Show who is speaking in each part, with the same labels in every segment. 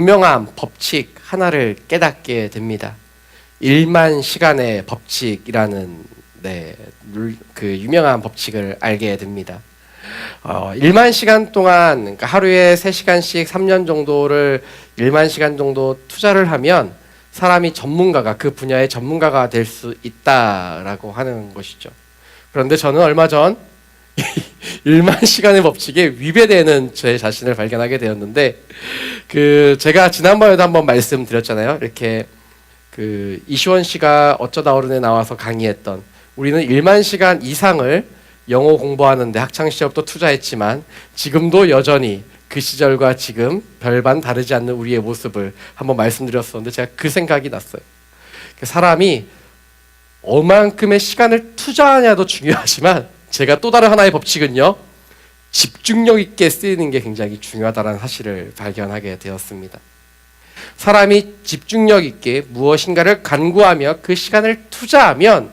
Speaker 1: 유명한 법칙 하나를 깨닫게 됩니다. 1만 시간의 법칙이라는 그 유명한 법칙을 알게 됩니다. 1만 시간 동안, 그러니까 하루에 3시간씩 3년 정도를 1만 시간 정도 투자를 하면 사람이 전문가가, 그 분야의 전문가가 될 수 있다라고 하는 것이죠. 그런데 저는 얼마 전 1만 시간의 법칙에 위배되는 제 자신을 발견하게 되었는데, 제가 지난번에도 한번 말씀드렸잖아요. 이렇게 이시원 씨가 어쩌다 어른에 나와서 강의했던, 우리는 1만 시간 이상을 영어 공부하는데 학창 시절부터 투자했지만 지금도 여전히 그 시절과 지금 별반 다르지 않는 우리의 모습을 한번 말씀드렸었는데, 제가 그 생각이 났어요. 사람이 얼만큼의 시간을 투자하냐도 중요하지만, 제가 또 다른 하나의 법칙은요, 집중력 있게 쓰이는 게 굉장히 중요하다는 사실을 발견하게 되었습니다. 사람이 집중력 있게 무엇인가를 간구하며 그 시간을 투자하면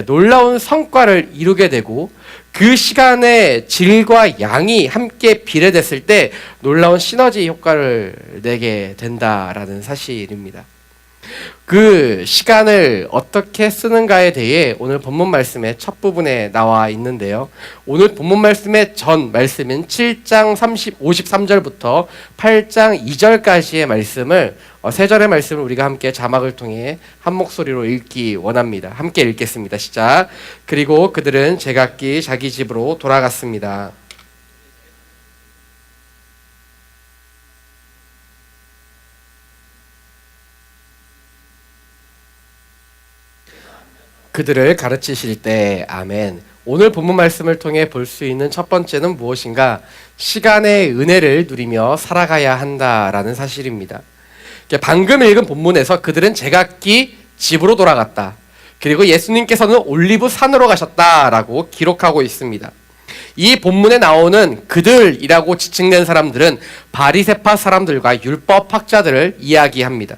Speaker 1: 놀라운 성과를 이루게 되고, 그 시간의 질과 양이 함께 비례됐을 때 놀라운 시너지 효과를 내게 된다라는 사실입니다. 그 시간을 어떻게 쓰는가에 대해 오늘 본문 말씀의 첫 부분에 나와 있는데요. 오늘 본문 말씀의 전 말씀인 7장 53절부터 8장 2절까지의 말씀을, 세 절의 말씀을 우리가 함께 자막을 통해 한 목소리로 읽기 원합니다. 함께 읽겠습니다. 시작. 그리고 그들은 제각기 자기 집으로 돌아갔습니다. 그들을 가르치실 때. 아멘. 오늘 본문 말씀을 통해 볼 수 있는 첫 번째는 무엇인가? 시간의 은혜를 누리며 살아가야 한다라는 사실입니다. 방금 읽은 본문에서 그들은 제각기 집으로 돌아갔다, 그리고 예수님께서는 올리브 산으로 가셨다라고 기록하고 있습니다. 이 본문에 나오는 그들이라고 지칭된 사람들은 바리새파 사람들과 율법학자들을 이야기합니다.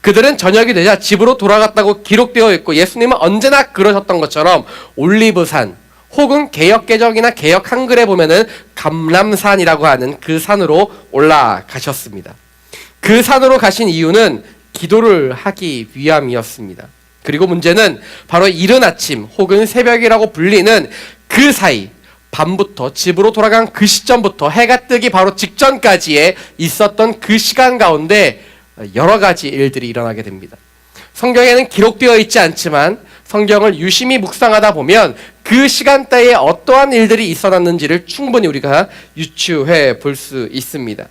Speaker 1: 그들은 저녁이 되자 집으로 돌아갔다고 기록되어 있고, 예수님은 언제나 그러셨던 것처럼 올리브산, 혹은 개역개정이나 개역 한글에 보면은 감람산이라고 하는 그 산으로 올라가셨습니다. 그 산으로 가신 이유는 기도를 하기 위함이었습니다. 그리고 문제는 바로 이른 아침 혹은 새벽이라고 불리는 그 사이, 밤부터 집으로 돌아간 그 시점부터 해가 뜨기 바로 직전까지에 있었던 그 시간 가운데 여러 가지 일들이 일어나게 됩니다. 성경에는 기록되어 있지 않지만 성경을 유심히 묵상하다 보면 그 시간대에 어떠한 일들이 있어났는지를 충분히 우리가 유추해 볼 수 있습니다.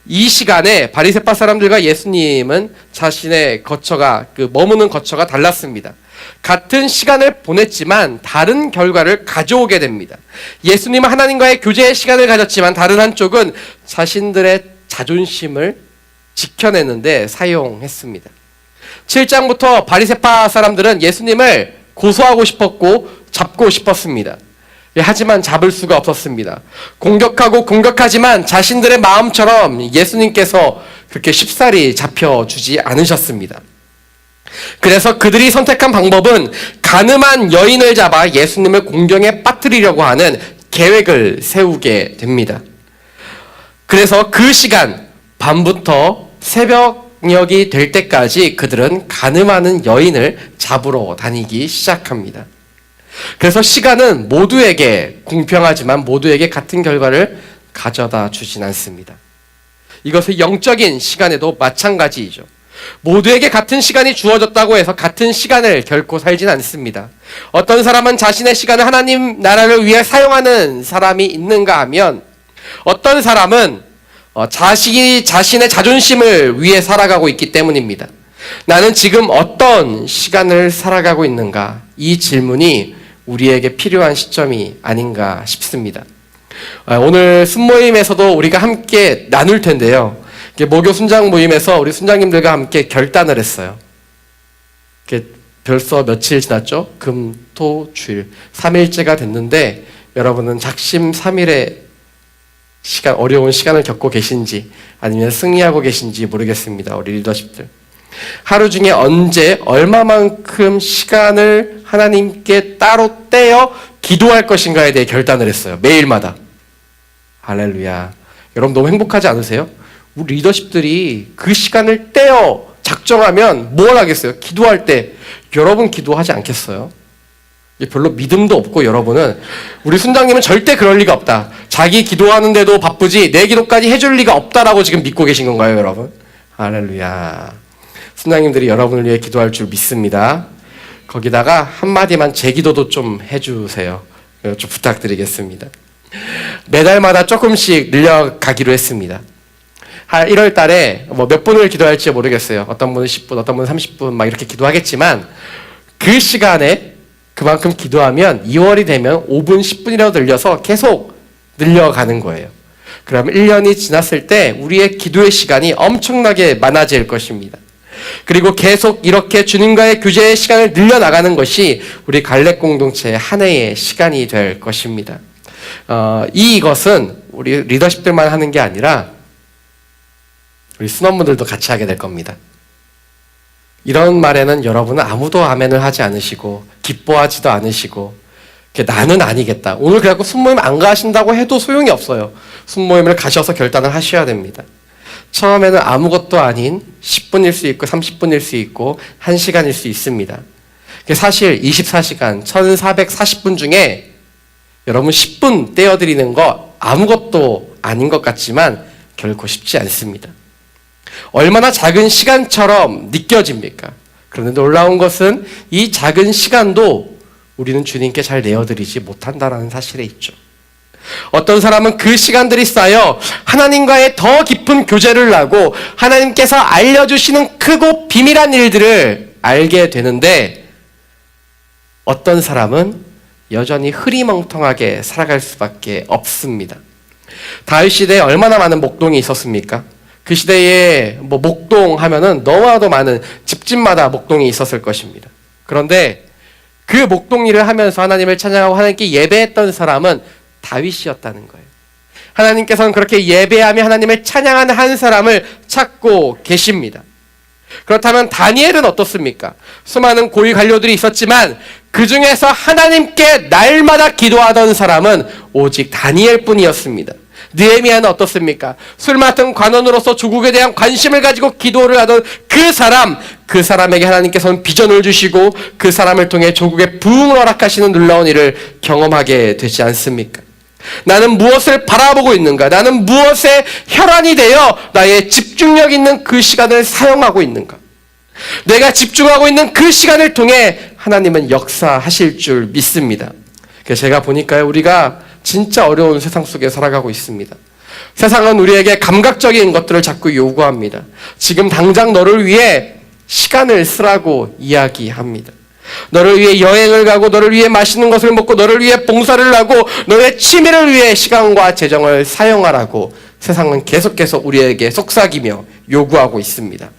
Speaker 1: 이 시간에 바리새파 사람들과 예수님은 자신의 거처가, 머무는 거처가 달랐습니다. 같은 시간을 보냈지만 다른 결과를 가져오게 됩니다. 예수님은 하나님과의 교제의 시간을 가졌지만 다른 한쪽은 자신들의 자존심을 지켜내는데 사용했습니다. 7장부터 바리새파 사람들은 예수님을 고소하고 싶었고 잡고 싶었습니다. 하지만 잡을 수가 없었습니다. 공격하고 공격하지만 자신들의 마음처럼 예수님께서 그렇게 쉽사리 잡혀주지 않으셨습니다. 그래서 그들이 선택한 방법은 가늠한 여인을 잡아 예수님을 공경에 빠뜨리려고 하는 계획을 세우게 됩니다. 그래서 그 시간, 밤부터 새벽녘이 될 때까지 그들은 가늠하는 여인을 잡으러 다니기 시작합니다. 그래서 시간은 모두에게 공평하지만 모두에게 같은 결과를 가져다 주진 않습니다. 이것은 영적인 시간에도 마찬가지이죠. 모두에게 같은 시간이 주어졌다고 해서 같은 시간을 결코 살진 않습니다. 어떤 사람은 자신의 시간을 하나님 나라를 위해 사용하는 사람이 있는가 하면, 어떤 사람은 자신의 자존심을 위해 살아가고 있기 때문입니다. 나는 지금 어떤 시간을 살아가고 있는가? 이 질문이 우리에게 필요한 시점이 아닌가 싶습니다. 오늘 순모임에서도 우리가 함께 나눌 텐데요. 모교 순장 모임에서 우리 순장님들과 함께 결단을 했어요. 벌써 며칠 지났죠? 금, 토, 주일 3일째가 됐는데 여러분은 작심 3일의 어려운 시간을 겪고 계신지 아니면 승리하고 계신지 모르겠습니다. 우리 리더십들. 하루 중에 언제 얼마만큼 시간을 하나님께 따로 떼어 기도할 것인가에 대해 결단을 했어요. 매일마다. 할렐루야. 여러분 너무 행복하지 않으세요? 우리 리더십들이 그 시간을 떼어 작정하면 뭘 하겠어요? 기도할 때 여러분 기도하지 않겠어요? 별로 믿음도 없고 여러분은 우리 순장님은 절대 그럴 리가 없다. 자기 기도하는데도 바쁘지 내 기도까지 해줄 리가 없다라고 지금 믿고 계신 건가요, 여러분? 할렐루야. 순장님들이 여러분을 위해 기도할 줄 믿습니다. 거기다가 한마디만 제 기도도 좀 해주세요. 좀 부탁드리겠습니다. 매달마다 조금씩 늘려가기로 했습니다. 1월 달에 몇 분을 기도할지 모르겠어요. 어떤 분은 10분, 어떤 분은 30분 막 이렇게 기도하겠지만 그 시간에 그만큼 기도하면 2월이 되면 5분, 10분이라도 늘려서 계속 늘려가는 거예요. 그럼 1년이 지났을 때 우리의 기도의 시간이 엄청나게 많아질 것입니다. 그리고 계속 이렇게 주님과의 교제의 시간을 늘려나가는 것이 우리 갈렙 공동체의 한 해의 시간이 될 것입니다. 이것은 우리 리더십들만 하는 게 아니라 우리 순원분들도 같이 하게 될 겁니다. 이런 말에는 여러분은 아무도 아멘을 하지 않으시고 기뻐하지도 않으시고 나는 아니겠다. 오늘 그래갖고 순모임 안 가신다고 해도 소용이 없어요. 순모임을 가셔서 결단을 하셔야 됩니다. 처음에는 아무것도 아닌 10분일 수 있고 30분일 수 있고 1시간일 수 있습니다. 사실 24시간 1440분 중에 여러분 10분 떼어드리는 거 아무것도 아닌 것 같지만 결코 쉽지 않습니다. 얼마나 작은 시간처럼 느껴집니까? 그런데 놀라운 것은 이 작은 시간도 우리는 주님께 잘 내어드리지 못한다는 사실에 있죠. 어떤 사람은 그 시간들이 쌓여 하나님과의 더 깊은 교제를 하고 하나님께서 알려주시는 크고 비밀한 일들을 알게 되는데 어떤 사람은 여전히 흐리멍텅하게 살아갈 수밖에 없습니다. 다윗 시대에 얼마나 많은 목동이 있었습니까? 그 시대에 목동 하면은 너무나도 많은 집집마다 목동이 있었을 것입니다. 그런데 그 목동 일을 하면서 하나님을 찬양하고 하나님께 예배했던 사람은 다윗이었다는 거예요. 하나님께서는 그렇게 예배하며 하나님을 찬양하는 한 사람을 찾고 계십니다. 그렇다면 다니엘은 어떻습니까? 수많은 고위 관료들이 있었지만 그 중에서 하나님께 날마다 기도하던 사람은 오직 다니엘 뿐이었습니다. 느헤미야는 어떻습니까? 술 맡은 관원으로서 조국에 대한 관심을 가지고 기도를 하던 그 사람에게 하나님께서는 비전을 주시고 그 사람을 통해 조국의 부흥을 허락하시는 놀라운 일을 경험하게 되지 않습니까? 나는 무엇을 바라보고 있는가? 나는 무엇에 혈안이 되어 나의 집중력 있는 그 시간을 사용하고 있는가? 내가 집중하고 있는 그 시간을 통해 하나님은 역사하실 줄 믿습니다. 그래서 제가 보니까요, 우리가 진짜 어려운 세상 속에 살아가고 있습니다. 세상은 우리에게 감각적인 것들을 자꾸 요구합니다. 지금 당장 너를 위해 시간을 쓰라고 이야기합니다. 너를 위해 여행을 가고 너를 위해 맛있는 것을 먹고 너를 위해 봉사를 하고 너의 취미를 위해 시간과 재정을 사용하라고 세상은 계속해서 우리에게 속삭이며 요구하고 있습니다.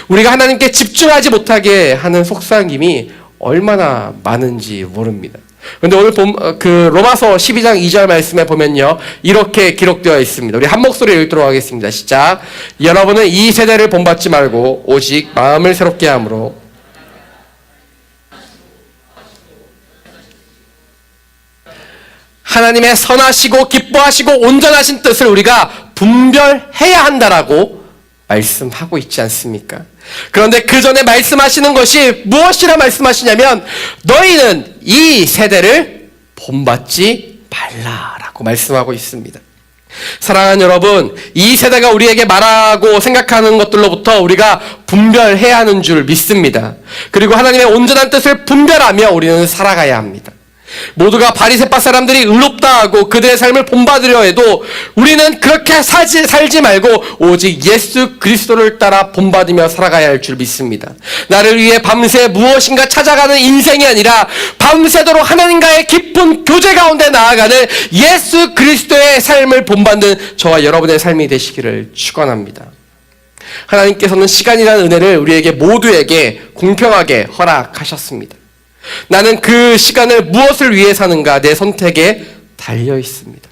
Speaker 1: 우리가 하나님께 집중하지 못하게 하는 속삭임이 얼마나 많은지 모릅니다. 그런데 오늘 로마서 12장 2절 말씀에 보면요, 이렇게 기록되어 있습니다. 우리 한 목소리 읽도록 하겠습니다. 시작. 여러분은 이 세대를 본받지 말고 오직 마음을 새롭게 함으로 하나님의 선하시고 기뻐하시고 온전하신 뜻을 우리가 분별해야 한다라고 말씀하고 있지 않습니까? 그런데 그 전에 말씀하시는 것이 무엇이라 말씀하시냐면 너희는 이 세대를 본받지 말라라고 말씀하고 있습니다. 사랑하는 여러분, 이 세대가 우리에게 말하고 생각하는 것들로부터 우리가 분별해야 하는 줄 믿습니다. 그리고 하나님의 온전한 뜻을 분별하며 우리는 살아가야 합니다. 모두가 바리새파 사람들이 의롭다 하고 그들의 삶을 본받으려 해도 우리는 그렇게 살지 말고 오직 예수 그리스도를 따라 본받으며 살아가야 할 줄 믿습니다. 나를 위해 밤새 무엇인가 찾아가는 인생이 아니라 밤새도록 하나님과의 깊은 교제 가운데 나아가는 예수 그리스도의 삶을 본받는 저와 여러분의 삶이 되시기를 축원합니다. 하나님께서는 시간이라는 은혜를 우리에게 모두에게 공평하게 허락하셨습니다. 나는 그 시간을 무엇을 위해 사는가? 내 선택에 달려 있습니다.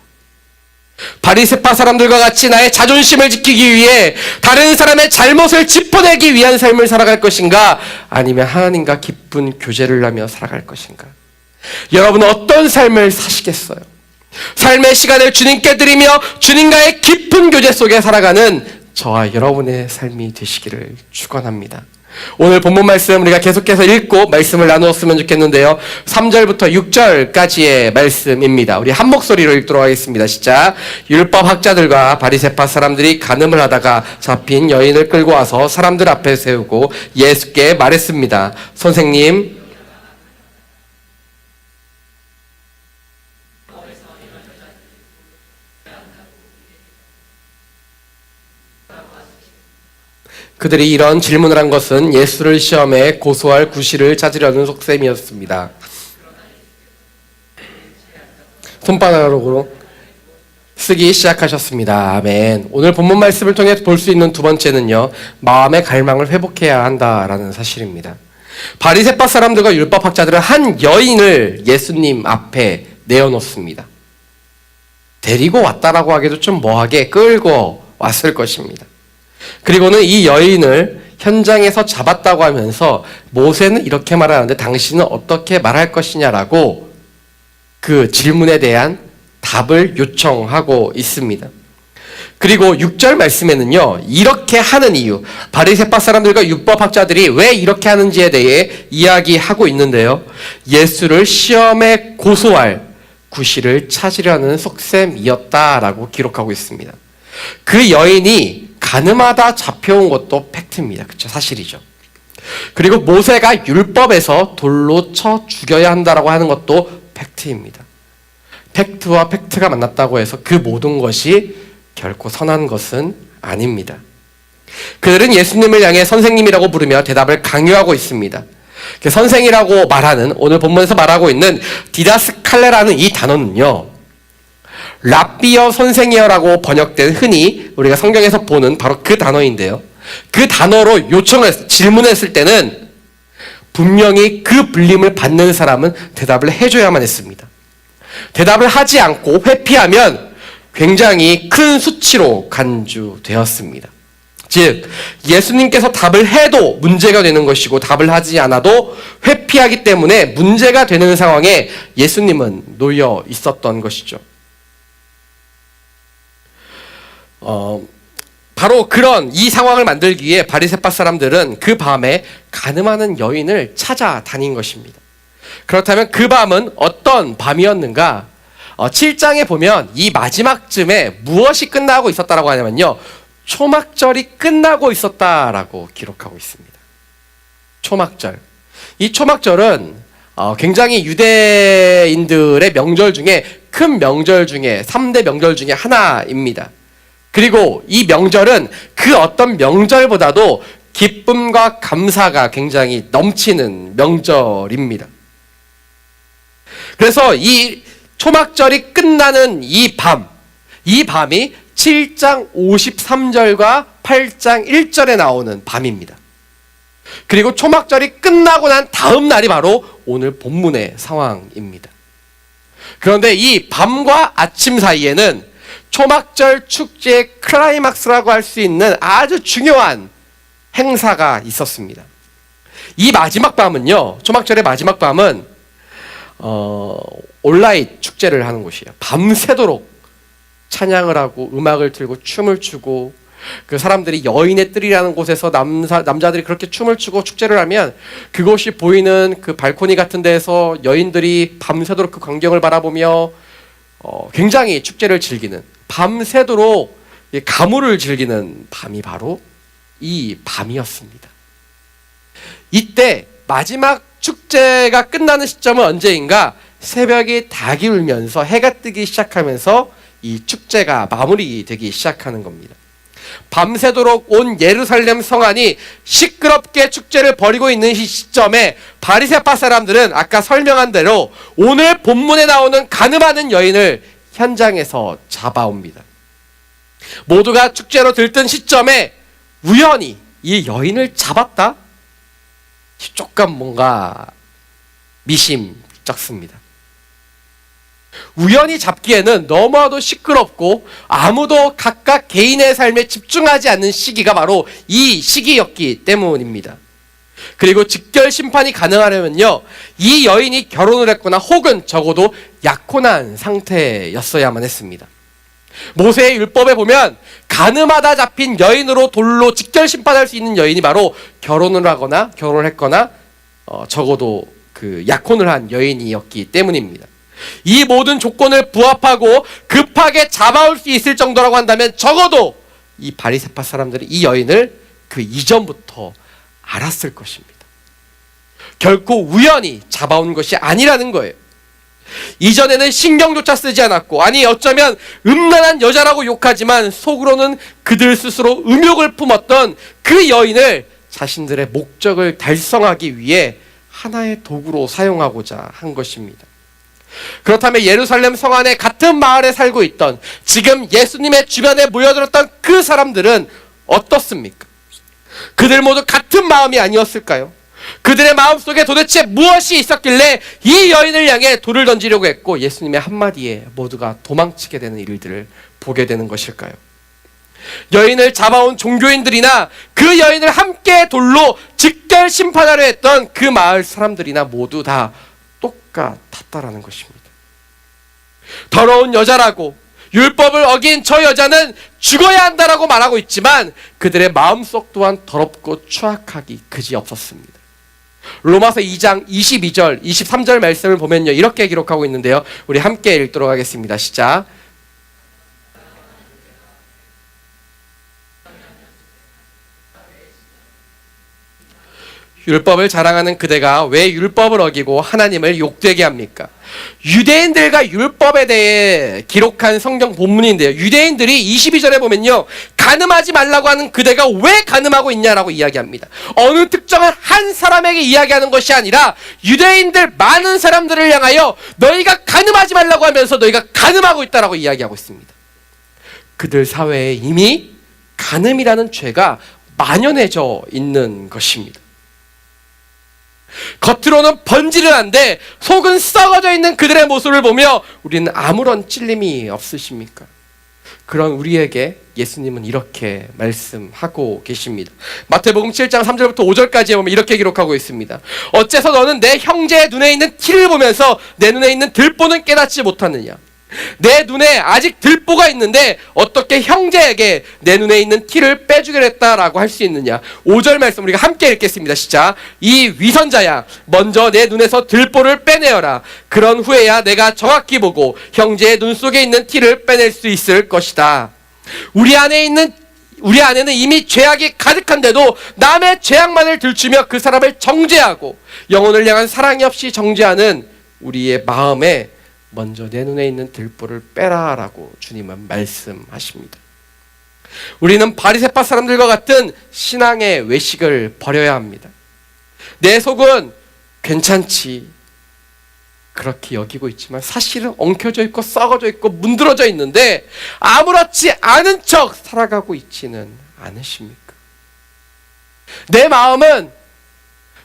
Speaker 1: 바리새파 사람들과 같이 나의 자존심을 지키기 위해 다른 사람의 잘못을 짚어내기 위한 삶을 살아갈 것인가? 아니면 하나님과 깊은 교제를 하며 살아갈 것인가? 여러분은 어떤 삶을 사시겠어요? 삶의 시간을 주님께 드리며 주님과의 깊은 교제 속에 살아가는 저와 여러분의 삶이 되시기를 축원합니다. 오늘 본문 말씀 우리가 계속해서 읽고 말씀을 나누었으면 좋겠는데요. 3절부터 6절까지의 말씀입니다. 우리 한 목소리로 읽도록 하겠습니다. 시작. 율법 학자들과 바리새파 사람들이 간음을 하다가 잡힌 여인을 끌고 와서 사람들 앞에 세우고 예수께 말했습니다. 선생님, 그들이 이런 질문을 한 것은 예수를 시험해 고소할 구실을 찾으려는 속셈이었습니다. 손바닥으로 쓰기 시작하셨습니다. 아멘. 오늘 본문 말씀을 통해 볼 수 있는 두 번째는요, 마음의 갈망을 회복해야 한다라는 사실입니다. 바리새파 사람들과 율법학자들은 한 여인을 예수님 앞에 내어놓습니다. 데리고 왔다라고 하기도 좀 뭐하게 끌고 왔을 것입니다. 그리고는 이 여인을 현장에서 잡았다고 하면서 모세는 이렇게 말하는데 당신은 어떻게 말할 것이냐라고 그 질문에 대한 답을 요청하고 있습니다. 그리고 6절 말씀에는요, 이렇게 하는 이유, 바리새파 사람들과 율법학자들이 왜 이렇게 하는지에 대해 이야기하고 있는데요, 예수를 시험에 고소할 구실을 찾으려는 속셈이었다라고 기록하고 있습니다. 그 여인이 간음하다 잡혀온 것도 팩트입니다. 그렇죠? 사실이죠. 그리고 모세가 율법에서 돌로 쳐 죽여야 한다라고 하는 것도 팩트입니다. 팩트와 팩트가 만났다고 해서 그 모든 것이 결코 선한 것은 아닙니다. 그들은 예수님을 향해 선생님이라고 부르며 대답을 강요하고 있습니다. 선생이라고 말하는, 오늘 본문에서 말하고 있는 디다스칼레라는 이 단어는요, 랍비어 선생이여라고 번역된, 흔히 우리가 성경에서 보는 바로 그 단어인데요, 그 단어로 질문했을 때는 분명히 그 불림을 받는 사람은 대답을 해줘야만 했습니다. 대답을 하지 않고 회피하면 굉장히 큰 수치로 간주되었습니다. 즉, 예수님께서 답을 해도 문제가 되는 것이고 답을 하지 않아도 회피하기 때문에 문제가 되는 상황에 예수님은 놓여 있었던 것이죠. 바로 그런 이 상황을 만들기 위해 바리새파 사람들은 그 밤에 간음하는 여인을 찾아다닌 것입니다. 그렇다면 그 밤은 어떤 밤이었는가? 7장에 보면 이 마지막쯤에 무엇이 끝나고 있었다라고 하냐면요, 초막절이 끝나고 있었다라고 기록하고 있습니다. 초막절. 이 초막절은 굉장히 유대인들의 명절 중에 큰 명절 중에 3대 명절 중에 하나입니다. 그리고 이 명절은 그 어떤 명절보다도 기쁨과 감사가 굉장히 넘치는 명절입니다. 그래서 이 초막절이 끝나는 이 밤이 7장 53절과 8장 1절에 나오는 밤입니다. 그리고 초막절이 끝나고 난 다음 날이 바로 오늘 본문의 상황입니다. 그런데 이 밤과 아침 사이에는 초막절 축제의 클라이막스라고 할 수 있는 아주 중요한 행사가 있었습니다. 이 마지막 밤은요, 초막절의 마지막 밤은 온라인 축제를 하는 곳이에요. 밤새도록 찬양을 하고 음악을 틀고 춤을 추고, 그 사람들이 여인의 뜰이라는 곳에서 남자들이 그렇게 춤을 추고 축제를 하면 그곳이 보이는 그 발코니 같은 데에서 여인들이 밤새도록 그 광경을 바라보며 굉장히 축제를 즐기는, 밤새도록 가물을 즐기는 밤이 바로 이 밤이었습니다. 이때 마지막 축제가 끝나는 시점은 언제인가? 새벽이 닭이 울면서 해가 뜨기 시작하면서 이 축제가 마무리되기 시작하는 겁니다. 밤새도록 온 예루살렘 성 안이 시끄럽게 축제를 벌이고 있는 이 시점에 바리새파 사람들은 아까 설명한 대로 오늘 본문에 나오는 간음하는 여인을 현장에서 잡아옵니다. 모두가 축제로 들뜬 시점에 우연히 이 여인을 잡았다? 조금 뭔가 미심쩍습니다. 우연히 잡기에는 너무나도 시끄럽고 아무도 각각 개인의 삶에 집중하지 않는 시기가 바로 이 시기였기 때문입니다. 그리고 직결 심판이 가능하려면요, 이 여인이 결혼을 했거나 혹은 적어도 약혼한 상태였어야만 했습니다. 모세의 율법에 보면 간음하다 잡힌 여인으로 돌로 직결 심판할 수 있는 여인이 바로 결혼을 했거나 적어도 그 약혼을 한 여인이었기 때문입니다. 이 모든 조건을 부합하고 급하게 잡아올 수 있을 정도라고 한다면 적어도 이 바리새파 사람들이 이 여인을 그 이전부터 알았을 것입니다. 결코 우연히 잡아온 것이 아니라는 거예요. 이전에는 신경조차 쓰지 않았고, 아니 어쩌면 음란한 여자라고 욕하지만 속으로는 그들 스스로 음욕을 품었던 그 여인을 자신들의 목적을 달성하기 위해 하나의 도구로 사용하고자 한 것입니다. 그렇다면 예루살렘 성 안에 같은 마을에 살고 있던, 지금 예수님의 주변에 모여들었던 그 사람들은 어떻습니까? 그들 모두 같은 마음이 아니었을까요? 그들의 마음속에 도대체 무엇이 있었길래 이 여인을 향해 돌을 던지려고 했고 예수님의 한마디에 모두가 도망치게 되는 일들을 보게 되는 것일까요? 여인을 잡아온 종교인들이나 그 여인을 함께 돌로 직결 심판하려 했던 그 마을 사람들이나 모두 다 똑같았다라는 것입니다. 더러운 여자라고, 율법을 어긴 저 여자는 죽어야 한다라고 말하고 있지만 그들의 마음속 또한 더럽고 추악하기 그지없었습니다. 로마서 2장 22절 23절 말씀을 보면요, 이렇게 기록하고 있는데요, 우리 함께 읽도록 하겠습니다. 시작. 율법을 자랑하는 그대가 왜 율법을 어기고 하나님을 욕되게 합니까? 유대인들과 율법에 대해 기록한 성경 본문인데요, 유대인들이 22절에 보면요, 간음하지 말라고 하는 그대가 왜 간음하고 있냐라고 이야기합니다. 어느 특정한 한 사람에게 이야기하는 것이 아니라 유대인들 많은 사람들을 향하여 너희가 간음하지 말라고 하면서 너희가 간음하고 있다라고 이야기하고 있습니다. 그들 사회에 이미 간음이라는 죄가 만연해져 있는 것입니다. 겉으로는 번지르한데 속은 썩어져 있는 그들의 모습을 보며 우리는 아무런 찔림이 없으십니까? 그런 우리에게 예수님은 이렇게 말씀하고 계십니다. 마태복음 7장 3절부터 5절까지에 보면 이렇게 기록하고 있습니다. 어째서 너는 내 형제의 눈에 있는 티를 보면서 내 눈에 있는 들보는 깨닫지 못하느냐? 내 눈에 아직 들보가 있는데 어떻게 형제에게 내 눈에 있는 티를 빼주겠다라고 할 수 있느냐? 5절 말씀 우리가 함께 읽겠습니다. 시작. 이 위선자야, 먼저 내 눈에서 들보를 빼내어라. 그런 후에야 내가 정확히 보고 형제의 눈 속에 있는 티를 빼낼 수 있을 것이다. 우리 안에는 이미 죄악이 가득한데도 남의 죄악만을 들추며 그 사람을 정죄하고 영혼을 향한 사랑이 없이 정죄하는 우리의 마음에 먼저 내 눈에 있는 들보를 빼라라고 주님은 말씀하십니다. 우리는 바리새파 사람들과 같은 신앙의 외식을 버려야 합니다. 내 속은 괜찮지 그렇게 여기고 있지만 사실은 엉켜져 있고 썩어져 있고 문드러져 있는데 아무렇지 않은 척 살아가고 있지는 않으십니까? 내 마음은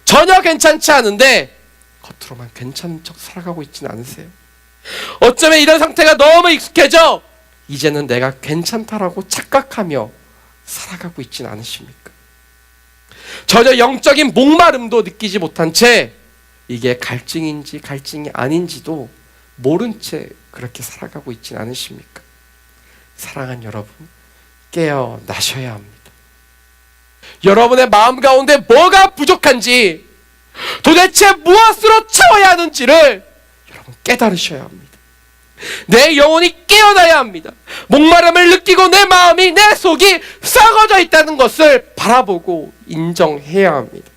Speaker 1: 전혀 괜찮지 않은데 겉으로만 괜찮은 척 살아가고 있지는 않으세요? 어쩌면 이런 상태가 너무 익숙해져 이제는 내가 괜찮다라고 착각하며 살아가고 있지는 않으십니까? 전혀 영적인 목마름도 느끼지 못한 채 이게 갈증인지 갈증이 아닌지도 모른 채 그렇게 살아가고 있지는 않으십니까? 사랑하는 여러분, 깨어나셔야 합니다. 여러분의 마음 가운데 뭐가 부족한지, 도대체 무엇으로 채워야 하는지를 여러분 깨달으셔야 합니다. 내 영혼이 깨어나야 합니다. 목마름을 느끼고 내 마음이, 내 속이 썩어져 있다는 것을 바라보고 인정해야 합니다.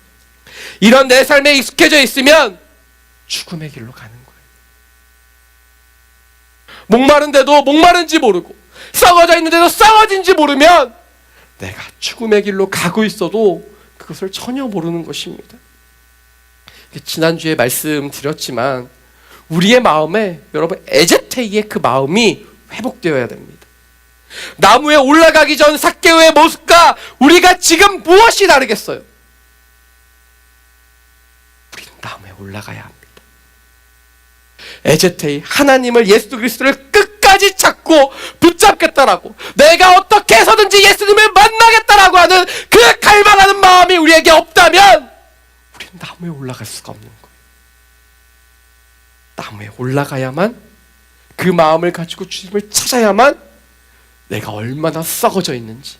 Speaker 1: 이런 내 삶에 익숙해져 있으면 죽음의 길로 가는 거예요. 목마른데도 목마른지 모르고 썩어져 있는데도 썩어진지 모르면 내가 죽음의 길로 가고 있어도 그것을 전혀 모르는 것입니다. 지난주에 말씀드렸지만 우리의 마음에, 여러분, 에제테이의 그 마음이 회복되어야 됩니다. 나무에 올라가기 전 삭개오의 모습과 우리가 지금 무엇이 다르겠어요? 우리는 나무에 올라가야 합니다. 에제테이, 하나님을, 예수 그리스도를 끝까지 찾고 붙잡겠다라고, 내가 어떻게 해서든지 예수님을 만나겠다라고 하는 그 갈망하는 마음이 우리에게 없다면 우리는 나무에 올라갈 수가 없는 거예요. 나무에 올라가야만, 그 마음을 가지고 주님을 찾아야만 내가 얼마나 썩어져 있는지,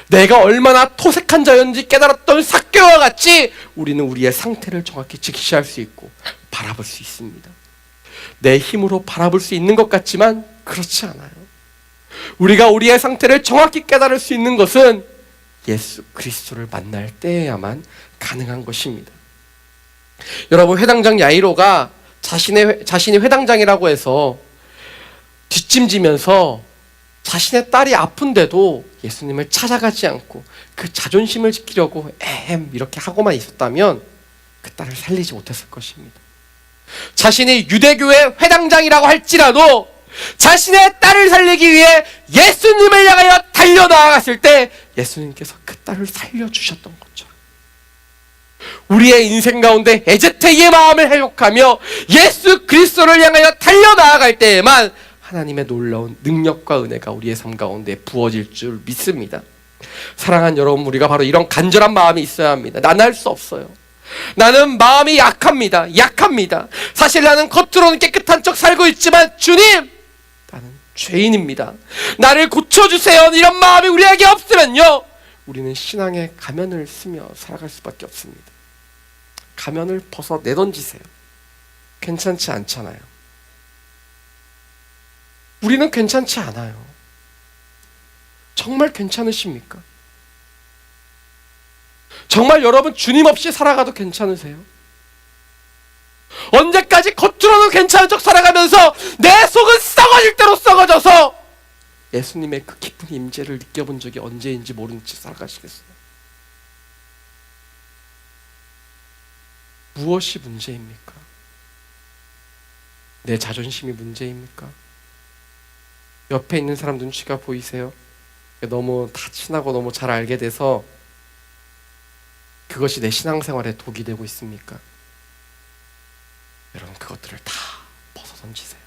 Speaker 1: 내가 얼마나 토색한 자였는지 깨달았던 삭개와 같이 우리는 우리의 상태를 정확히 직시할 수 있고 바라볼 수 있습니다. 내 힘으로 바라볼 수 있는 것 같지만 그렇지 않아요. 우리가 우리의 상태를 정확히 깨달을 수 있는 것은 예수 그리스도를 만날 때에야만 가능한 것입니다. 여러분, 회당장 야이로가 자신이 회당장이라고 해서 뒷짐지면서 자신의 딸이 아픈데도 예수님을 찾아가지 않고 그 자존심을 지키려고 이렇게 하고만 있었다면 그 딸을 살리지 못했을 것입니다. 자신이 유대교의 회당장이라고 할지라도 자신의 딸을 살리기 위해 예수님을 향하여 달려나갔을 때 예수님께서 그 딸을 살려주셨던 거죠. 우리의 인생 가운데 에제테의 마음을 회복하며 예수 그리스도를 향하여 달려나갈 때에만 하나님의 놀라운 능력과 은혜가 우리의 삶 가운데 부어질 줄 믿습니다. 사랑하는 여러분, 우리가 바로 이런 간절한 마음이 있어야 합니다. 나는 할 수 없어요. 나는 마음이 약합니다. 사실 나는 겉으로는 깨끗한 척 살고 있지만 주님, 나는 죄인입니다. 나를 고쳐주세요. 이런 마음이 우리에게 없으면요, 우리는 신앙의 가면을 쓰며 살아갈 수밖에 없습니다. 가면을 벗어 내던지세요. 괜찮지 않잖아요. 우리는 괜찮지 않아요. 정말 괜찮으십니까? 정말 여러분 주님 없이 살아가도 괜찮으세요? 언제까지 겉으로는 괜찮은 척 살아가면서 내 속은 썩어질 대로 썩어져서 예수님의 그 깊은 임재를 느껴본 적이 언제인지 모르는 채 살아가시겠어요? 무엇이 문제입니까? 내 자존심이 문제입니까? 옆에 있는 사람 눈치가 보이세요? 너무 다 친하고 너무 잘 알게 돼서 그것이 내 신앙생활에 독이 되고 있습니까? 여러분, 그것들을 다 벗어던지세요.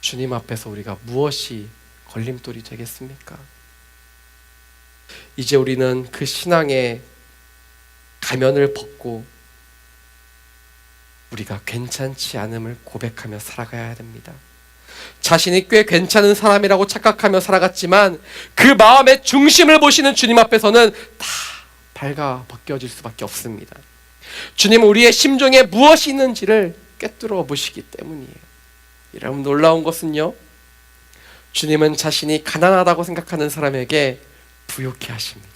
Speaker 1: 주님 앞에서 우리가 무엇이 걸림돌이 되겠습니까? 이제 우리는 그 신앙의 가면을 벗고 우리가 괜찮지 않음을 고백하며 살아가야 됩니다. 자신이 꽤 괜찮은 사람이라고 착각하며 살아갔지만 그 마음의 중심을 보시는 주님 앞에서는 다 발가 벗겨질 수밖에 없습니다. 주님은 우리의 심중에 무엇이 있는지를 꿰뚫어 보시기 때문이에요. 여러분, 놀라운 것은요, 주님은 자신이 가난하다고 생각하는 사람에게 부욕해 하십니다.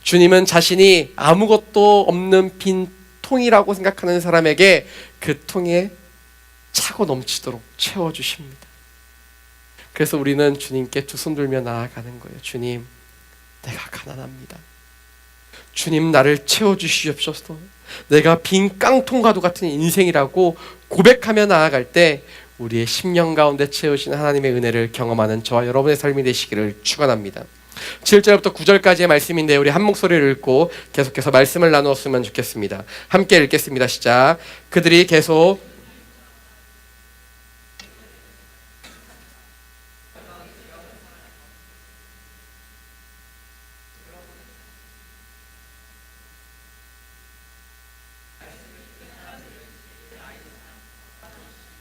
Speaker 1: 주님은 자신이 아무것도 없는 빈 통이라고 생각하는 사람에게 그 통에 차고 넘치도록 채워주십니다. 그래서 우리는 주님께 두 손 들며 나아가는 거예요. 주님, 내가 가난합니다. 주님, 나를 채워주시옵소서. 내가 빈 깡통과도 같은 인생이라고 고백하며 나아갈 때 우리의 심령 가운데 채우신 하나님의 은혜를 경험하는 저와 여러분의 삶이 되시기를 축원합니다. 7절부터 9절까지의 말씀인데 우리 한 목소리를 읽고 계속해서 말씀을 나누었으면 좋겠습니다. 함께 읽겠습니다. 시작. 그들이 계속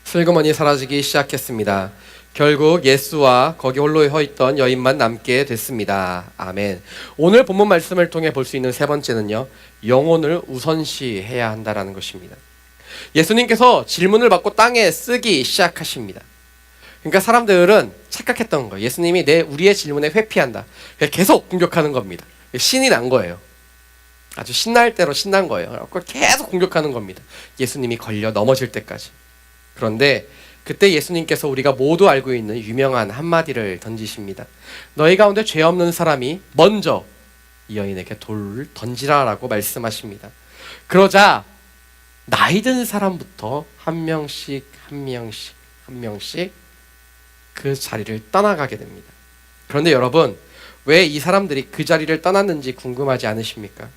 Speaker 1: 슬그머니 사라지기 시작했습니다. 결국 예수와 거기 홀로 서 있던 여인만 남게 됐습니다. 아멘. 오늘 본문 말씀을 통해 볼 수 있는 세 번째는요, 영혼을 우선시해야 한다라는 것입니다. 예수님께서 질문을 받고 땅에 쓰기 시작하십니다. 그러니까 사람들은 착각했던 거예요. 예수님이 우리의 질문에 회피한다. 계속 공격하는 겁니다. 신이 난 거예요. 아주 신날 대로 신난 거예요. 계속 공격하는 겁니다. 예수님이 걸려 넘어질 때까지. 그런데 그때 예수님께서 우리가 모두 알고 있는 유명한 한마디를 던지십니다. 너희 가운데 죄 없는 사람이 먼저 이 여인에게 돌을 던지라라고 말씀하십니다. 그러자 나이 든 사람부터 한 명씩 그 자리를 떠나가게 됩니다. 그런데 여러분, 왜 이 사람들이 그 자리를 떠났는지 궁금하지 않으십니까?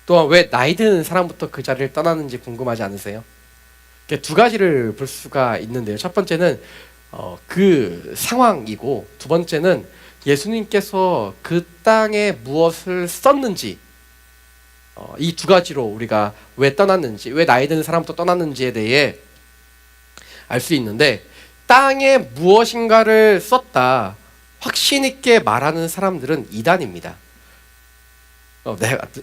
Speaker 1: 또한 왜 나이 든 사람부터 그 자리를 떠났는지 궁금하지 않으세요? 두 가지를 볼 수가 있는데요. 첫 번째는 그 상황이고, 두 번째는 예수님께서 그 땅에 무엇을 썼는지, 이 두 가지로 우리가 왜 떠났는지, 왜 나이 든 사람부터 떠났는지에 대해 알 수 있는데, 땅에 무엇인가를 썼다 확신 있게 말하는 사람들은 이단입니다.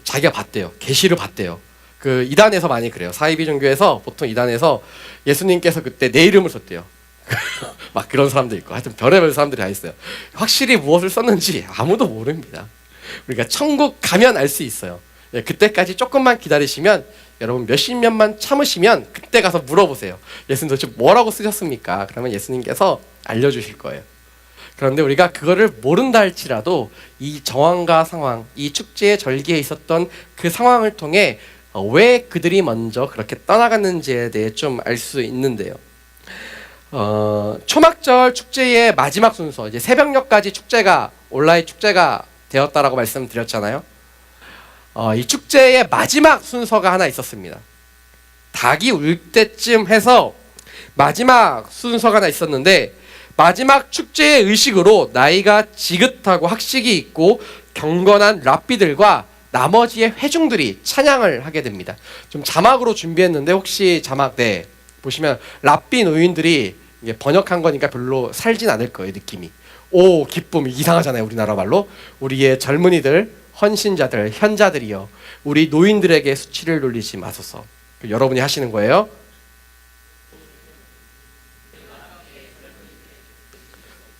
Speaker 1: 자기가 봤대요. 계시를 봤대요. 그 이단에서 많이 그래요. 사이비 종교에서 보통 이단에서 예수님께서 그때 내 이름을 썼대요. 막 그런 사람도 있고 하여튼 별의별 사람들이 다 있어요. 확실히 무엇을 썼는지 아무도 모릅니다. 우리가 천국 가면 알 수 있어요. 그때까지 조금만 기다리시면, 여러분 몇십 년만 참으시면 그때 가서 물어보세요. 예수님 도대체 뭐라고 쓰셨습니까? 그러면 예수님께서 알려주실 거예요. 그런데 우리가 그거를 모른다 할지라도 이 정황과 상황, 이 축제의 절기에 있었던 그 상황을 통해 왜 그들이 먼저 그렇게 떠나갔는지에 대해 좀 알 수 있는데요. 초막절 축제의 마지막 순서, 이제 새벽녘까지 축제가 온라인 축제가 되었다라고 말씀드렸잖아요. 이 축제의 마지막 순서가 하나 있었습니다. 닭이 울 때쯤 해서 마지막 순서가 하나 있었는데, 마지막 축제의 의식으로 나이가 지긋하고 학식이 있고 경건한 랍비들과 나머지의 회중들이 찬양을 하게 됩니다. 좀 자막으로 준비했는데 혹시 자막 보시면 랍비 노인들이 이게 번역한 거니까 별로 살진 않을 거예요. 느낌이 오 기쁨 이상하잖아요. 우리나라 말로 우리의 젊은이들, 헌신자들, 현자들이여 우리 노인들에게 수치를 돌리지 마소서. 여러분이 하시는 거예요.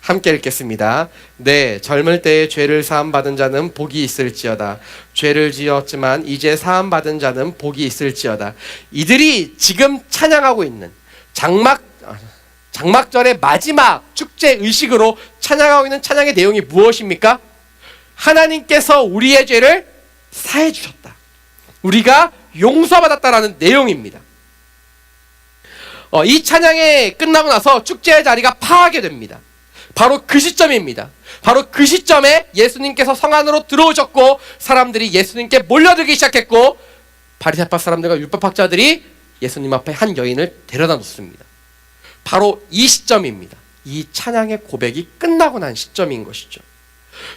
Speaker 1: 함께 읽겠습니다. 네, 젊을 때에 죄를 사함받은 자는 복이 있을지어다. 죄를 지었지만 이제 사함받은 자는 복이 있을지어다. 이들이 지금 찬양하고 있는 장막절의 마지막 축제 의식으로 찬양하고 있는 찬양의 내용이 무엇입니까? 하나님께서 우리의 죄를 사해 주셨다. 우리가 용서받았다라는 내용입니다. 이 찬양이 끝나고 나서 축제의 자리가 파하게 됩니다. 바로 그 시점입니다. 바로 그 시점에 예수님께서 성 안으로 들어오셨고 사람들이 예수님께 몰려들기 시작했고 바리새파 사람들과 율법학자들이 예수님 앞에 한 여인을 데려다 놓습니다. 바로 이 시점입니다. 이 찬양의 고백이 끝나고 난 시점인 것이죠.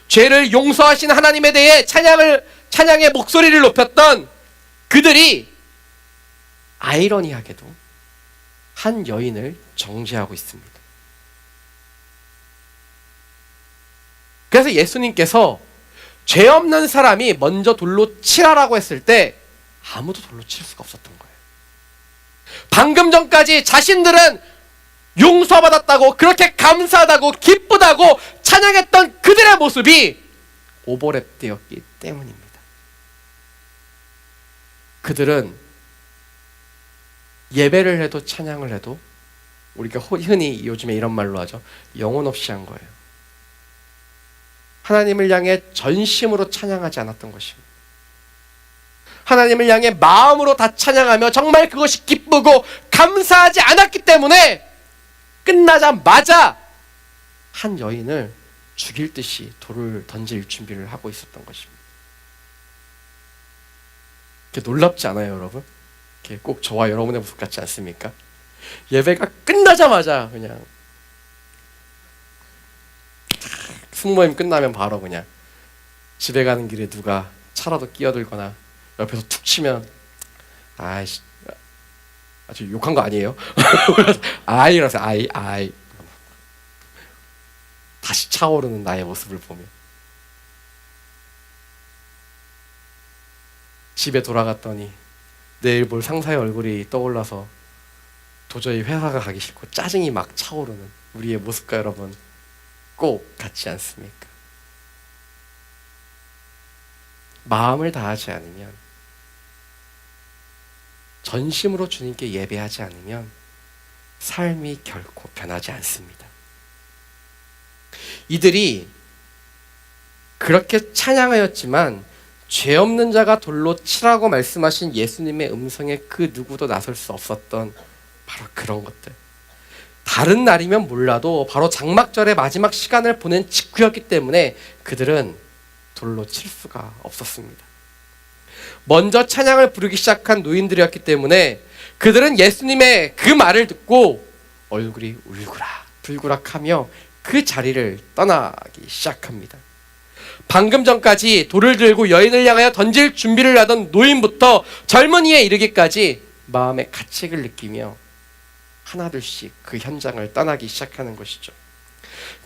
Speaker 1: 죄를 용서하신 하나님에 대해 찬양의 목소리를 높였던 그들이 아이러니하게도 한 여인을 정죄하고 있습니다. 그래서 예수님께서 죄 없는 사람이 먼저 돌로 치라라고 했을 때 아무도 돌로 칠 수가 없었던 거예요. 방금 전까지 자신들은 용서받았다고 그렇게 감사하다고 기쁘다고 찬양했던 그들의 모습이 오버랩되었기 때문입니다. 그들은 예배를 해도 찬양을 해도 우리가 흔히 요즘에 이런 말로 하죠. 영혼 없이 한 거예요. 하나님을 향해 전심으로 찬양하지 않았던 것입니다. 하나님을 향해 마음으로 다 찬양하며 정말 그것이 기쁘고 감사하지 않았기 때문에 끝나자마자 한 여인을 죽일 듯이 돌을 던질 준비를 하고 있었던 것입니다. 놀랍지 않아요, 여러분? 꼭 저와 여러분의 모습 같지 않습니까? 예배가 끝나자마자 그냥 숙모임 끝나면 바로 그냥 집에 가는 길에 누가 차라도 끼어들거나 옆에서 툭 치면 아이씨 아주 욕한 거 아니에요? 아이라서 아이 다시 차오르는 나의 모습을 보며 집에 돌아갔더니 내일 볼 상사의 얼굴이 떠올라서 도저히 회사가 가기 싫고 짜증이 막 차오르는 우리의 모습과 여러분 꼭 같지 않습니까? 마음을 다하지 않으면, 전심으로 주님께 예배하지 않으면 삶이 결코 변하지 않습니다. 이들이 그렇게 찬양하였지만 죄 없는 자가 돌로 치라고 말씀하신 예수님의 음성에 그 누구도 나설 수 없었던 바로 그런 것들. 다른 날이면 몰라도 바로 장막절의 마지막 시간을 보낸 직후였기 때문에 그들은 돌로 칠 수가 없었습니다. 먼저 찬양을 부르기 시작한 노인들이었기 때문에 그들은 예수님의 그 말을 듣고 얼굴이 울그락불그락하며 그 자리를 떠나기 시작합니다. 방금 전까지 돌을 들고 여인을 향하여 던질 준비를 하던 노인부터 젊은이에 이르기까지 마음의 가책을 느끼며 하나둘씩 그 현장을 떠나기 시작하는 것이죠.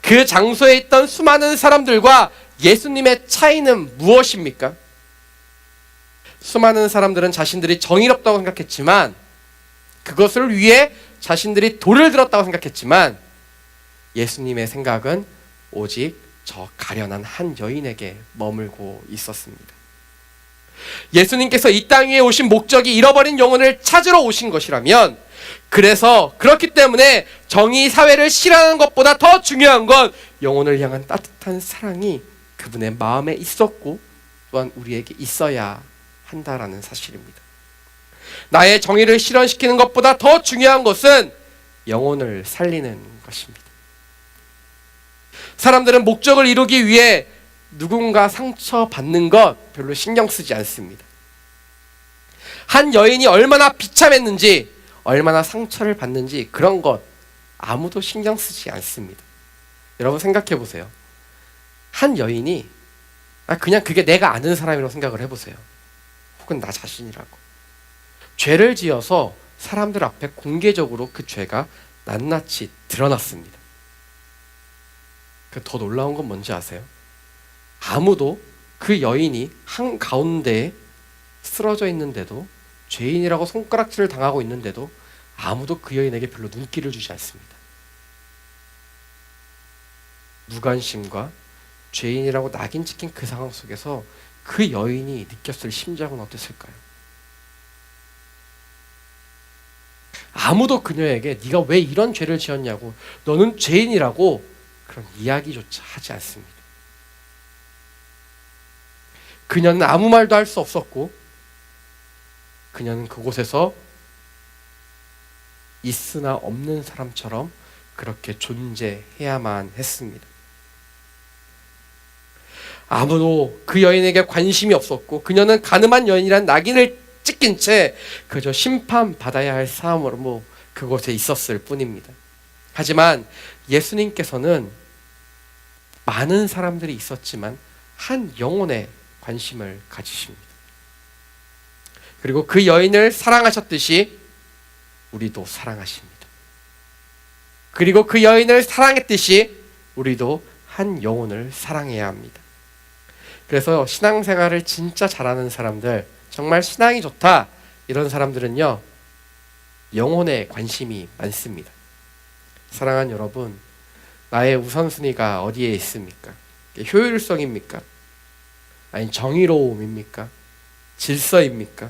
Speaker 1: 그 장소에 있던 수많은 사람들과 예수님의 차이는 무엇입니까? 수많은 사람들은 자신들이 정의롭다고 생각했지만, 그것을 위해 자신들이 돌을 들었다고 생각했지만, 예수님의 생각은 오직 저 가련한 한 여인에게 머물고 있었습니다. 예수님께서 이 땅 위에 오신 목적이 잃어버린 영혼을 찾으러 오신 것이라면, 그래서 그렇기 때문에 정의 사회를 실현하는 것보다 더 중요한 건 영혼을 향한 따뜻한 사랑이 그분의 마음에 있었고 또한 우리에게 있어야 한다라는 사실입니다. 나의 정의를 실현시키는 것보다 더 중요한 것은 영혼을 살리는 것입니다. 사람들은 목적을 이루기 위해 누군가 상처받는 것 별로 신경 쓰지 않습니다. 한 여인이 얼마나 비참했는지, 얼마나 상처를 받는지 그런 것 아무도 신경 쓰지 않습니다. 여러분 생각해 보세요. 한 여인이 그냥 그게 내가 아는 사람이라고 생각을 해보세요. 혹은 나 자신이라고. 죄를 지어서 사람들 앞에 공개적으로 그 죄가 낱낱이 드러났습니다. 더 놀라운 건 뭔지 아세요? 아무도 그 여인이 한가운데에 쓰러져 있는데도, 죄인이라고 손가락질을 당하고 있는데도 아무도 그 여인에게 별로 눈길을 주지 않습니다. 무관심과 죄인이라고 낙인 찍힌 그 상황 속에서 그 여인이 느꼈을 심정은 어땠을까요? 아무도 그녀에게 네가 왜 이런 죄를 지었냐고, 너는 죄인이라고 그런 이야기조차 하지 않습니다. 그녀는 아무 말도 할 수 없었고, 그녀는 그곳에서 있으나 없는 사람처럼 그렇게 존재해야만 했습니다. 아무도 그 여인에게 관심이 없었고, 그녀는 가늠한 여인이란 낙인을 찍힌 채 그저 심판받아야 할 사람으로 그곳에 있었을 뿐입니다. 하지만 예수님께서는 많은 사람들이 있었지만 한 영혼에 관심을 가지십니다. 그리고 그 여인을 사랑하셨듯이 우리도 사랑하십니다. 그리고 그 여인을 사랑했듯이 우리도 한 영혼을 사랑해야 합니다. 그래서 신앙생활을 진짜 잘하는 사람들, 정말 신앙이 좋다 이런 사람들은요, 영혼에 관심이 많습니다. 사랑하는 여러분, 나의 우선순위가 어디에 있습니까? 효율성입니까? 아니 정의로움입니까? 질서입니까?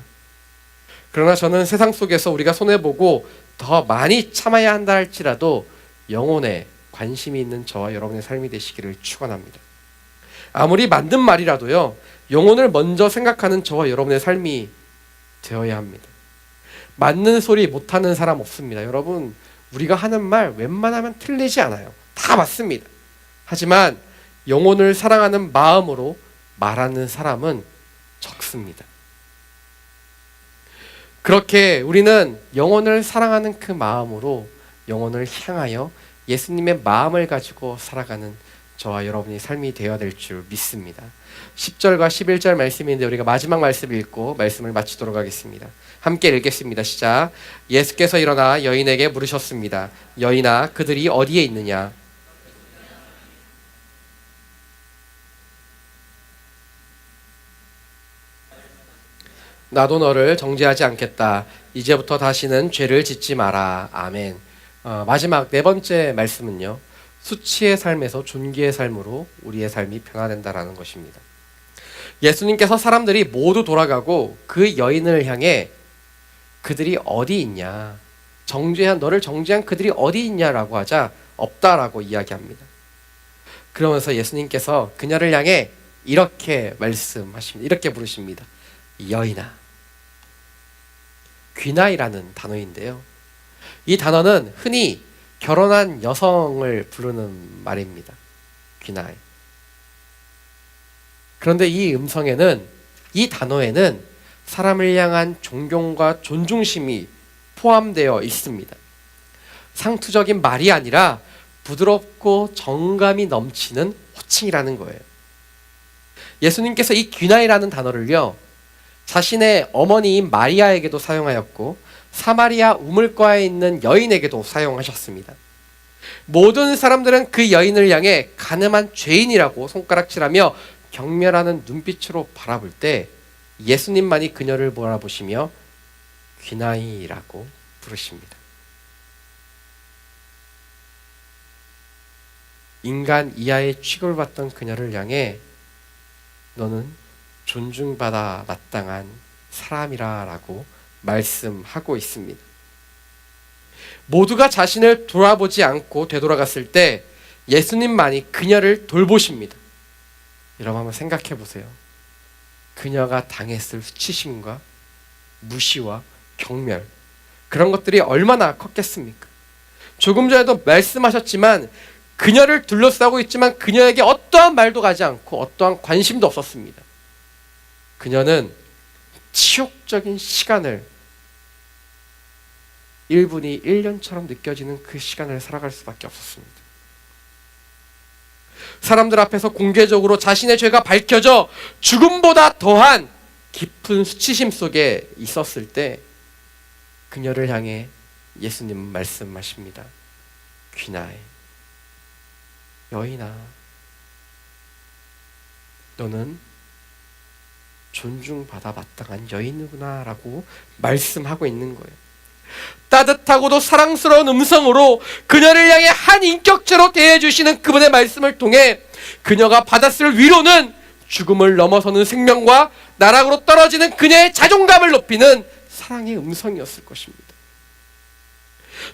Speaker 1: 그러나 저는 세상 속에서 우리가 손해보고 더 많이 참아야 한다 할지라도 영혼에 관심이 있는 저와 여러분의 삶이 되시기를 축원합니다. 아무리 맞는 말이라도요, 영혼을 먼저 생각하는 저와 여러분의 삶이 되어야 합니다. 맞는 소리 못하는 사람 없습니다. 여러분, 우리가 하는 말 웬만하면 틀리지 않아요. 다 맞습니다. 하지만 영혼을 사랑하는 마음으로 말하는 사람은 적습니다. 그렇게 우리는 영혼을 사랑하는 그 마음으로 영혼을 향하여 예수님의 마음을 가지고 살아가는 저와 여러분의 삶이 되어야 될 줄 믿습니다. 10절과 11절 말씀인데 우리가 마지막 말씀을 읽고 말씀을 마치도록 하겠습니다. 함께 읽겠습니다. 시작. 예수께서 일어나 여인에게 물으셨습니다. 여인아, 그들이 어디에 있느냐? 나도 너를 정죄하지 않겠다. 이제부터 다시는 죄를 짓지 마라. 아멘. 마지막 네 번째 말씀은요, 수치의 삶에서 존귀의 삶으로 우리의 삶이 변화된다라는 것입니다. 예수님께서 사람들이 모두 돌아가고 그 여인을 향해 그들이 어디 있냐, 너를 정죄한 그들이 어디 있냐라고 하자 없다라고 이야기합니다. 그러면서 예수님께서 그녀를 향해 이렇게 말씀하십니다. 이렇게 부르십니다. 여인아. 귀나이라는 단어인데요, 이 단어는 흔히 결혼한 여성을 부르는 말입니다. 귀나이. 그런데 이 음성에는, 이 단어에는 사람을 향한 존경과 존중심이 포함되어 있습니다. 상투적인 말이 아니라 부드럽고 정감이 넘치는 호칭이라는 거예요. 예수님께서 이 귀나이라는 단어를요, 자신의 어머니인 마리아에게도 사용하였고 사마리아 우물가에 있는 여인에게도 사용하셨습니다. 모든 사람들은 그 여인을 향해 간음한 죄인이라고 손가락질하며 경멸하는 눈빛으로 바라볼 때 예수님만이 그녀를 바라보시며 귀나이라고 부르십니다. 인간 이하의 취급을 받던 그녀를 향해 너는 존중받아 마땅한 사람이라 라고 말씀하고 있습니다. 모두가 자신을 돌아보지 않고 되돌아갔을 때 예수님만이 그녀를 돌보십니다. 여러분 한번 생각해 보세요. 그녀가 당했을 수치심과 무시와 경멸, 그런 것들이 얼마나 컸겠습니까? 조금 전에도 말씀하셨지만 그녀를 둘러싸고 있지만 그녀에게 어떠한 말도 가지 않고 어떠한 관심도 없었습니다. 그녀는 치욕적인 시간을 1분이 1년처럼 느껴지는 그 시간을 살아갈 수밖에 없었습니다. 사람들 앞에서 공개적으로 자신의 죄가 밝혀져 죽음보다 더한 깊은 수치심 속에 있었을 때 그녀를 향해 예수님은 말씀하십니다. 귀나에 여인아, 너는 존중받아 마땅한 여인이구나 라고 말씀하고 있는 거예요. 따뜻하고도 사랑스러운 음성으로 그녀를 향해 한 인격체로 대해주시는 그분의 말씀을 통해 그녀가 받았을 위로는 죽음을 넘어서는 생명과 나락으로 떨어지는 그녀의 자존감을 높이는 사랑의 음성이었을 것입니다.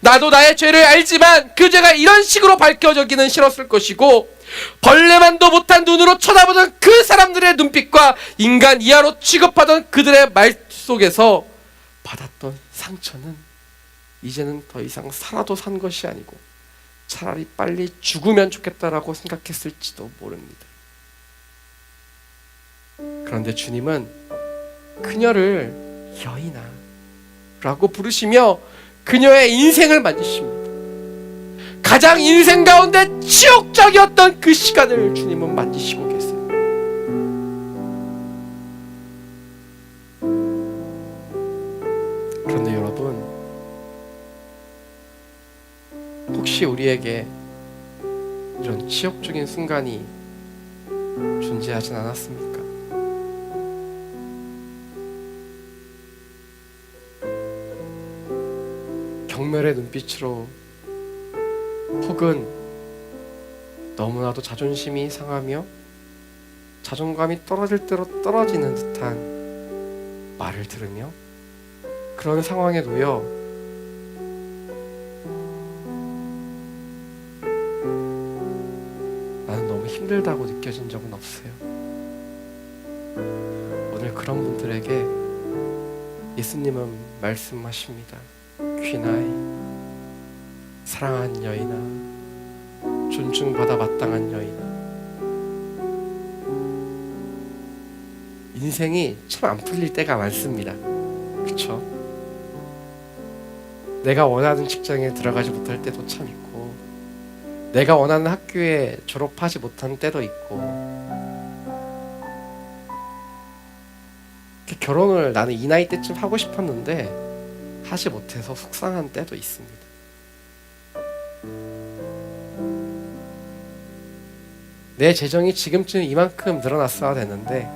Speaker 1: 나도 나의 죄를 알지만 그 죄가 이런 식으로 밝혀지기는 싫었을 것이고 벌레만도 못한 눈으로 쳐다보던 그 사람들의 눈빛과 인간 이하로 취급하던 그들의 말 속에서 받았던 상처는 이제는 더 이상 살아도 산 것이 아니고 차라리 빨리 죽으면 좋겠다라고 생각했을지도 모릅니다. 그런데 주님은 그녀를 여인아 라고 부르시며 그녀의 인생을 만지십니다. 가장 인생 가운데 치욕적이었던 그 시간을 주님은 만지시고 계세요. 그런데 여러분, 혹시 우리에게 이런 치욕적인 순간이 존재하진 않았습니까? 경멸의 눈빛으로 혹은 너무나도 자존심이 상하며 자존감이 떨어질 대로 떨어지는 듯한 말을 들으며 그런 상황에 놓여 나는 너무 힘들다고 느껴진 적은 없어요. 오늘 그런 분들에게 예수님은 말씀하십니다. 귀나이, 사랑한 여인아, 존중받아 마땅한 여인아. 인생이 참 안 풀릴 때가 많습니다. 그렇죠? 내가 원하는 직장에 들어가지 못할 때도 참 있고, 내가 원하는 학교에 졸업하지 못한 때도 있고, 결혼을 나는 이 나이 때쯤 하고 싶었는데 하지 못해서 속상한 때도 있습니다. 내 재정이 지금쯤 이만큼 늘어났어야 되는데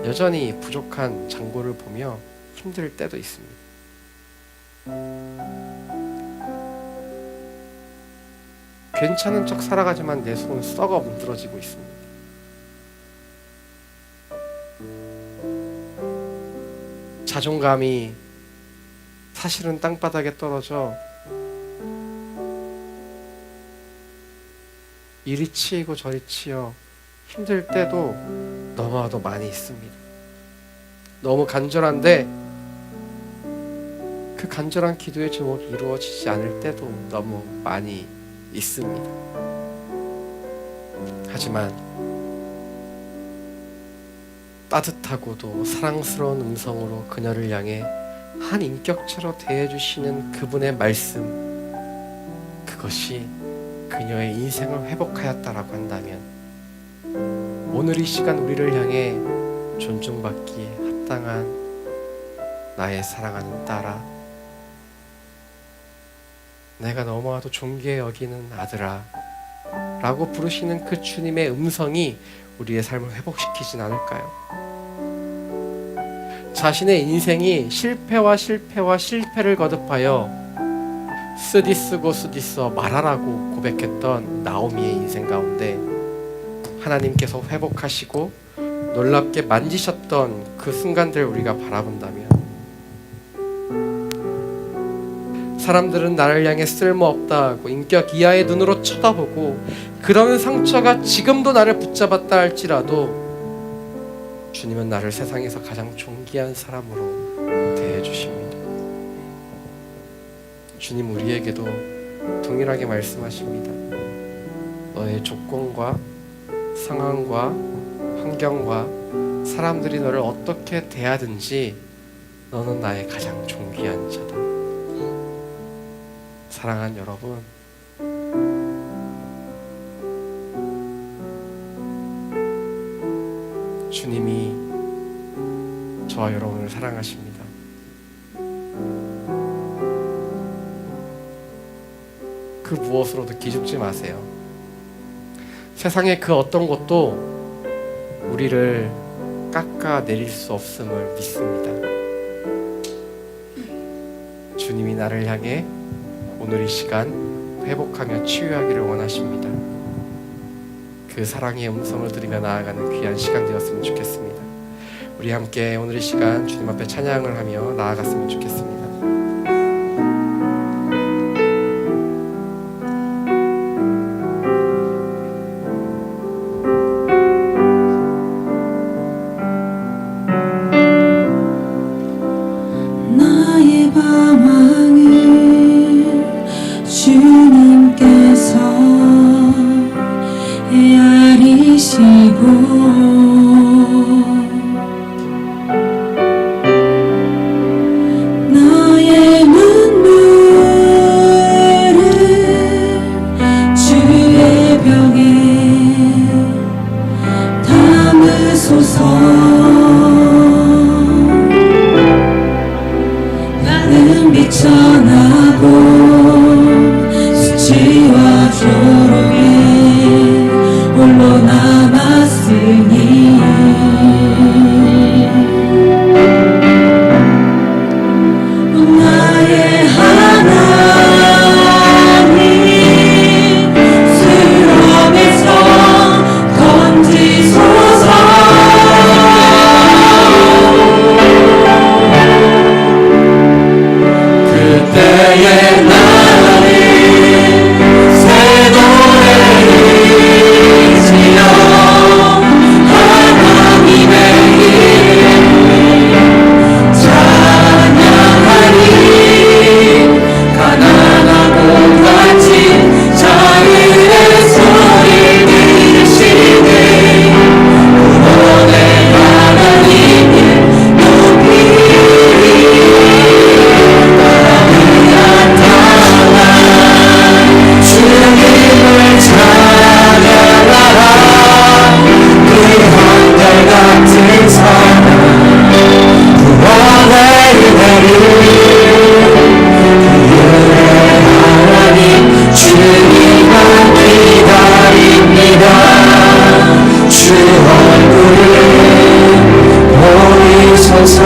Speaker 1: 여전히 부족한 잔고를 보며 힘들 때도 있습니다. 괜찮은 척 살아가지만 내 속은 썩어 문드러지고 있습니다. 자존감이 사실은 땅바닥에 떨어져 이리 치이고 저리 치여 힘들 때도 너무나도 많이 있습니다. 너무 간절한데 그 간절한 기도의 제목이 이루어지지 않을 때도 너무 많이 있습니다. 하지만 따뜻하고도 사랑스러운 음성으로 그녀를 향해 한 인격체로 대해주시는 그분의 말씀, 그것이 그녀의 인생을 회복하였다라고 한다면 오늘 이 시간 우리를 향해 존중받기에 합당한 나의 사랑하는 딸아, 내가 너무나도 존귀해 여기는 아들아 라고 부르시는 그 주님의 음성이 우리의 삶을 회복시키진 않을까요? 자신의 인생이 실패를 거듭하여 쓰디쓰고 쓰디써 말하라고 고백했던 나오미의 인생 가운데 하나님께서 회복하시고 놀랍게 만지셨던 그 순간들을 우리가 바라본다면, 사람들은 나를 향해 쓸모없다고 인격 이하의 눈으로 쳐다보고 그런 상처가 지금도 나를 붙잡았다 할지라도 주님은 나를 세상에서 가장 존귀한 사람으로 대해주십니다. 주님 우리에게도 동일하게 말씀하십니다. 너의 조건과 상황과 환경과 사람들이 너를 어떻게 대하든지 너는 나의 가장 존귀한 자다. 사랑하는 여러분, 주님이 저와 여러분을 사랑하십니다. 그 무엇으로도 기죽지 마세요. 세상의 그 어떤 것도 우리를 깎아내릴 수 없음을 믿습니다. 주님이 나를 향해 오늘 이 시간 회복하며 치유하기를 원하십니다. 그 사랑의 음성을 들으며 나아가는 귀한 시간 되었으면 좋겠습니다. 우리 함께 오늘 이 시간 주님 앞에 찬양을 하며 나아갔으면 좋겠습니다.
Speaker 2: 나의 방황을 주님께서 헤아리시고 나의 눈물을 주의 병에 담으소서. 나는 비천하고 수치와 조롱에 홀로 남았으니 나의 하나님 수렁에서 건지소서. 그때의 나를 새 노래를 지어 하나님의 이름을 찬양하리. 가난하고 갇힌 자들의 소리 들으시네. 구원의 하나님을 높이 주님을 찬양하라. 그 한결같은 사랑 구원의 은혜를 그의 하나님 주님만 기다립니다. 주 얼굴을 보이소서.